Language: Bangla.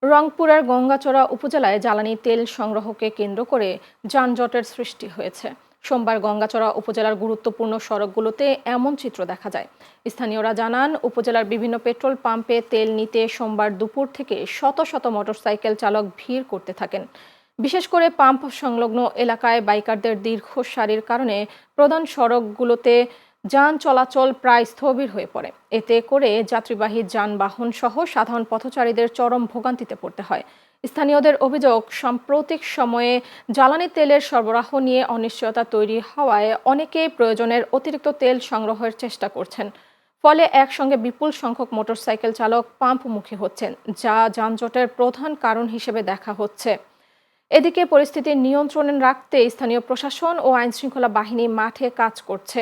রংপুরের গঙ্গাচড়া উপজেলায় জ্বালানি তেল সংগ্রহকে কেন্দ্র করে যানজটের সৃষ্টি হয়েছে। সোমবার গঙ্গাচড়া উপজেলার গুরুত্বপূর্ণ সড়কগুলোতে এমন চিত্র দেখা যায়। স্থানীয়রা জানান, উপজেলার বিভিন্ন পেট্রোল পাম্পে তেল নিতে সোমবার দুপুর থেকে শত শত মোটরসাইকেল চালক ভিড় করতে থাকেন। বিশেষ করে পাম্প সংলগ্ন এলাকায় বাইকারদের দীর্ঘ সারির কারণে প্রধান সড়কগুলোতে যান চলাচল প্রায় স্থবির হয়ে পড়ে। এতে করে যাত্রীবাহী যানবাহন সহ সাধারণ পথচারীদের চরম ভোগান্তিতে পড়তে হয়। স্থানীয়দের অভিযোগ, সাম্প্রতিক সময়ে জ্বালানি তেলের সরবরাহ নিয়ে অনিশ্চয়তা তৈরি হওয়ায় অনেকেই প্রয়োজনের অতিরিক্ত তেল সংগ্রহের চেষ্টা করছেন। ফলে একসঙ্গে বিপুল সংখ্যক মোটরসাইকেল চালক পাম্পমুখী হচ্ছেন, যা যানজটের প্রধান কারণ হিসেবে দেখা হচ্ছে। এদিকে পরিস্থিতি নিয়ন্ত্রণে রাখতে স্থানীয় প্রশাসন ও আইনশৃঙ্খলা বাহিনী মাঠে কাজ করছে।